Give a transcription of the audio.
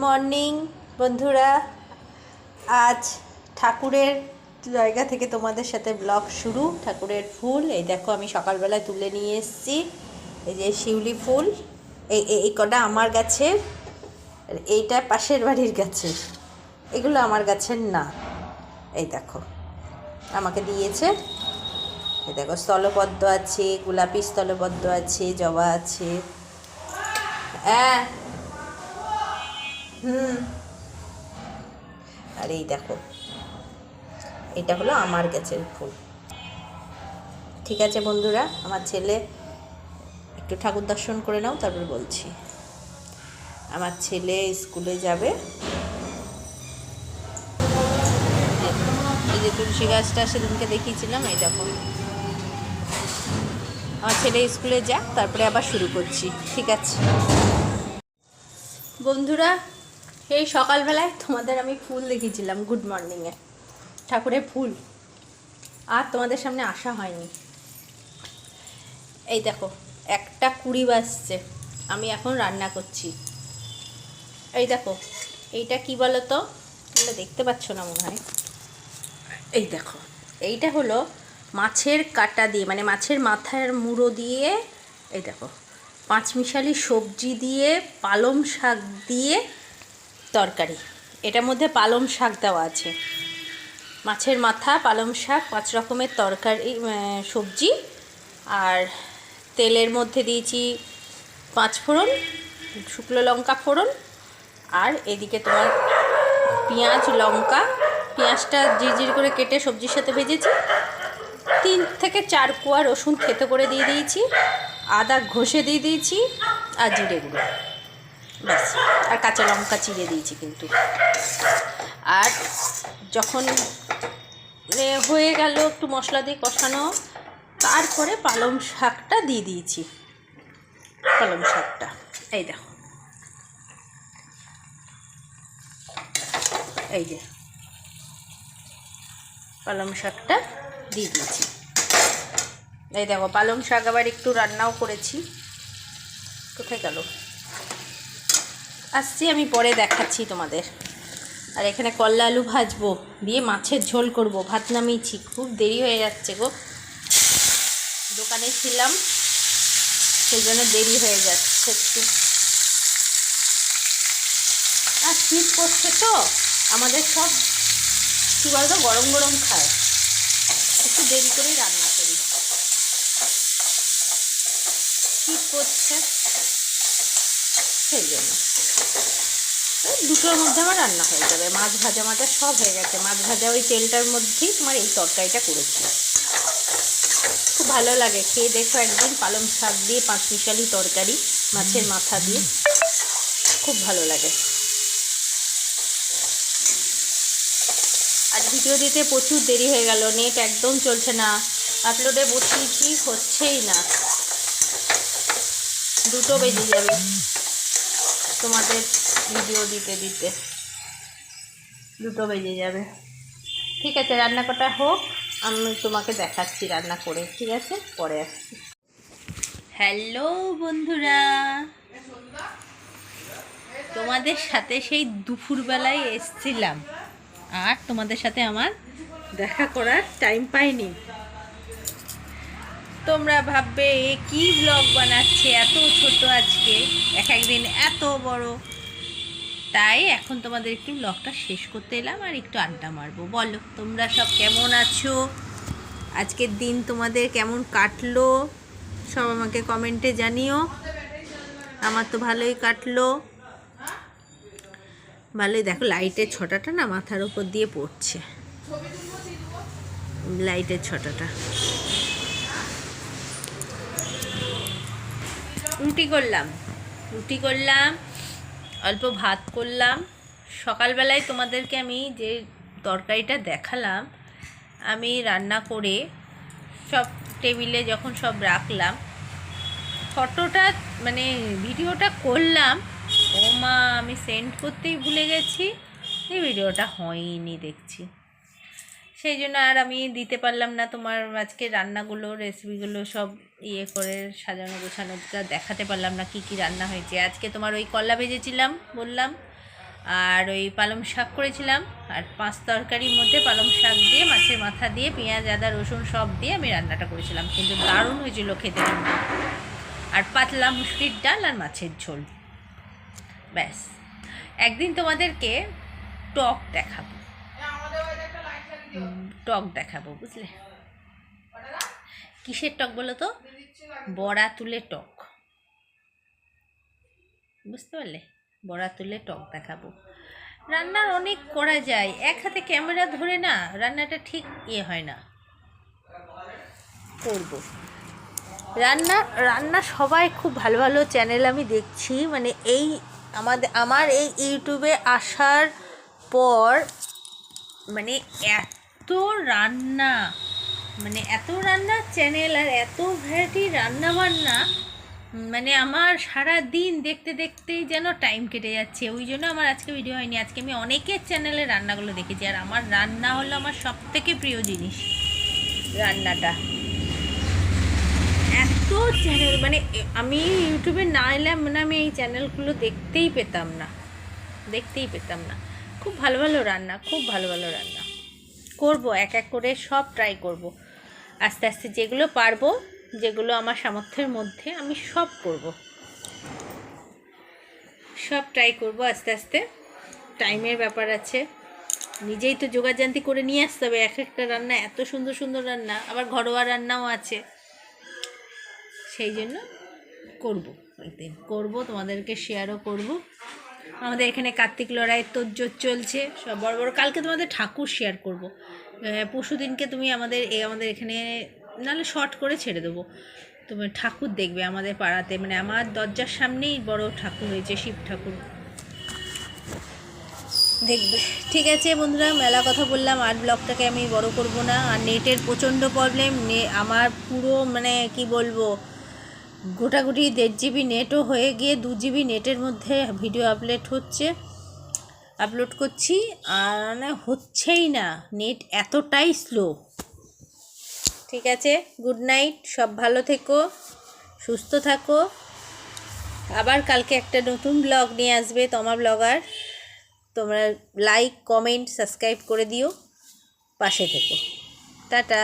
Morning বন্ধুরা। আজ ঠাকুরের জায়গা থেকে তোমাদের সাথে ব্লগ শুরু। ঠাকুরের ফুল এই দেখো আমি সকালবেলায় তুলে নিয়ে এসেছি। এই যে শিউলি ফুল, এই কটা আমার গাছের, এইটা পাশের বাড়ির গাছের, এগুলো আমার গাছের না। এই দেখো আমাকে দিয়েছে। এই দেখো স্থলপদ্ম আছে, গোলাপি স্থলপদ্ম আছে, জবা আছে। হ্যাঁ আর এই দেখো এটা হলো আমার গাছের ফুল। ঠিক আছে বন্ধুরা, আমার ছেলে একটু ঠাকুর দর্শন করে নাও, তারপর বলছি। আমার ছেলে স্কুলে যাবে। এই যে তুলসী গাছটা সেদিনকে দেখিয়েছিলাম, এই দেখো আমার ছেলে স্কুলে যাক, তারপরে আবার শুরু করছি। ঠিক আছে বন্ধুরা, এই সকালবেলায় তোমাদের আমি ফুল দেখিয়েছিলাম গুড মর্নিংয়ে, ঠাকুরের ফুল। আর তোমাদের সামনে আসা হয়নি। এই দেখো 1:20 বাজছে, আমি এখন রান্না করছি। এই দেখো এইটা কি বলো তো, তোমরা দেখতে পাচ্ছ না মনে হয়। এই দেখো এইটা হলো মাছের কাটা দিয়ে, মানে মাছের মাথার মুড়ো দিয়ে, এই দেখো পাঁচমিশালি সবজি দিয়ে, পালং শাক দিয়ে তরকারি। এটার মধ্যে পালং শাক দেওয়া আছে, মাছের মাথা, পালং শাক, 5 রকমের তরকারি, সবজি। আর তেলের মধ্যে দিয়েছি 5 ফোড়ন, শুকনো লঙ্কা ফোড়ন, আর এদিকে তোমার পেঁয়াজ লঙ্কা, পেঁয়াজটা জিরজির করে কেটে সবজির সাথে ভেজেছি। 3 থেকে 4 কোয়া রসুন থেতো করে দিয়ে দিয়েছি, আদা ঘষে দিয়ে দিয়েছি, আর জিরে গুঁড়ো, ব্যাস। আর কাঁচা লঙ্কা চিড়ে দিয়েছি কিন্তু। আর যখন হয়ে গেল একটু মশলা দিয়ে কষানো, তারপরে পালং শাকটা দিয়ে দিয়েছি। পালং শাকটা এই দেখো, এই যে পালং শাকটা দিয়ে দিয়েছি। এই দেখো পালং শাক আবার একটু রান্নাও করেছি। কোথায় গেল, আসছি আমি পরে দেখাচ্ছি তোমাদের। আর এখানে করলা আলু ভাজবো, দিয়ে মাছের ঝোল করব। ভাত নামিয়েছি, খুব দেরি হয়ে যাচ্ছে গো, দোকানে ছিলাম সেই জন্য দেরি হয়ে যাচ্ছে একটু। আর শীত করছে তো, আমাদের সব কী বলতো গরম গরম খায়, একটু দেরি করেই রান্না করি। শীত করছে সেই জন্য। দুটোর মধ্যে আমার রান্না হয়ে যাবে। মাছ ভাজা মাজা সব হয়ে গেছে। মাছ ভাজা ওই তেলটার মধ্যেই তোমার এই তরকারিটা করেছি। খুব ভালো লাগে, খেয়ে দেখো একদিন। পালং শাক দিয়ে পাঁচমিশালি তরকারি, মাছের মাথা দিয়ে, খুব ভালো লাগে। আজ ভিডিও দিতে প্রচুর দেরি হয়ে গেল, নেট একদম চলছে না, আপলোডে বসিয়েছি হচ্ছেই না। 2টো বেজে যাবে তোমাদের ভিডিও দিতে দিতে, 2টো বেজে যাবে। ঠিক আছে রান্না কটা হোক, আমি তোমাকে দেখাচ্ছি রান্না করে। ঠিক আছে পরে আসছি। হ্যালো বন্ধুরা, তোমাদের সাথে সেই দুপুরবেলায় এসছিলাম, আর তোমাদের সাথে আমার দেখা করার টাইম পাইনি। তোমরা ভাববে এ কি ব্লগ বানাচ্ছে এত ছোট, আজকে এক একদিন এত বড়। তাই এখন তোমাদের একটু ব্লগটা শেষ করতে এলাম, আর একটু আড্ডা মারবো। বলো তোমরা সব কেমন আছো, আজকের দিন তোমাদের কেমন কাটলো সব আমাকে কমেন্টে জানিও। আমার তো ভালোই কাটলো, ভালোই। দেখো লাইটের ছটাটা না মাথার উপর দিয়ে পড়ছে, লাইটের ছটাটা। রুটি করলাম, অল্প ভাত করলাম। সকালবেলায় তোমাদেরকে আমি যে তরকারিটা দেখালাম, আমি রান্না করে সব টেবিলে যখন সব রাখলাম, ফটোটা মানে ভিডিওটা করলাম, ও মা আমি সেন্ড করতেই ভুলে গেছি, এই ভিডিওটা হয়নি দেখছি। সেই জন্য আর আমি দিতে পারলাম না তোমার আজকে রান্নাগুলো, রেসিপিগুলো সব ইয়ে করে সাজানো গোছানোটা দেখাতে পারলাম না, কি কি রান্না হয়েছে। আজকে তোমার ওই কলা ভেজেছিলাম বললাম, আর ওই পালং শাক করেছিলাম, আর 5 তরকারির মধ্যে পালং শাক দিয়ে, মাছের মাথা দিয়ে, পেঁয়াজ আদা রসুন সব দিয়ে আমি রান্নাটা করেছিলাম, কিন্তু দারুণ হয়েছিল খেতে রান্না। আর পাতলা মুসুরির ডাল আর মাছের ঝোল, ব্যাস। একদিন তোমাদেরকে টক দেখাবো, টক দেখাবো, বুঝলে? কিসের টক বলো তো? বড়া তুলে টক, বুঝতে পারলে? বড়া তুলে টক দেখাবো। রান্নার অনেক করা যায়, এক হাতে ক্যামেরা ধরে না রান্নাটা ঠিক হয় না। করব রান্না, রান্না সবাই খুব ভালো ভালো চ্যানেল আমি দেখছি, মানে এই আমার এই ইউটিউবে আসার পর মানে এত রান্না, মানে এত রান্নার চ্যানেল আর এত ভ্যারাইটি রান্না বান্না, মানে আমার সারা দিন দেখতে দেখতেই যেন টাইম কেটে যাচ্ছে। ওই জন্য আমার আজকে ভিডিও হয়নি। আজকে আমি অনেকের চ্যানেলে রান্নাগুলো দেখেছি, আর আমার রান্না হলো আমার সবথেকে প্রিয় জিনিস, রান্নাটা। এত চ্যানেল, মানে আমি ইউটিউবে না এলে মানে আমি এই চ্যানেলগুলো দেখতেই পেতাম না। খুব ভালো ভালো রান্না, খুব ভালো ভালো রান্না করব, এক এক করে সব ট্রাই করব আস্তে আস্তে। যেগুলো পারবো, যেগুলো আমার সামর্থ্যের মধ্যে, আমি সব করব, সব ট্রাই করব আস্তে আস্তে। টাইমের ব্যাপার আছে, নিজেই তো জোগাড়জান্তি করে নিয়ে আসতে হবে। এক একটা রান্না এত সুন্দর সুন্দর রান্না, আবার ঘরোয়া রান্নাও আছে, সেই জন্য করব, একদিন করব, তোমাদেরকে শেয়ারও করব। আমাদের এখানে কার্তিক লড়াইয়ের তোড়জোড় চলছে, সব বড় বড়। কালকে তোমাদের ঠাকুর শেয়ার করব, পরশু দিনকে তুমি আমাদের এখানে নাহলে শর্ট করে ছেড়ে দেবো, তুমি ঠাকুর দেখবে আমাদের পাড়াতে, মানে আমার দরজার সামনেই বড় ঠাকুর হয়েছে, শিব ঠাকুর দেখবে। ঠিক আছে বন্ধুরা, মেলা কথা বললাম, আর ব্লগটাকে আমি বড় করব না। আর নেটের প্রচণ্ড প্রবলেম, আমার পুরো মানে কি বলবো, গোটাগুটি 1.5 GB নেটও হয়ে গিয়ে 2 GB নেটের মধ্যে ভিডিও আপলোড করছি, আর মানে হচ্ছেই না, নেট এতটাই স্লো। ঠিক আছে, গুড নাইট, সব ভালো থেকো, সুস্থ থাকো। আবার কালকে একটা নতুন ব্লগ নিয়ে আসবে তমা ব্লগার। তোমরা লাইক, কমেন্ট, সাবস্ক্রাইব করে দিও, পাশে থেকো। টাটা।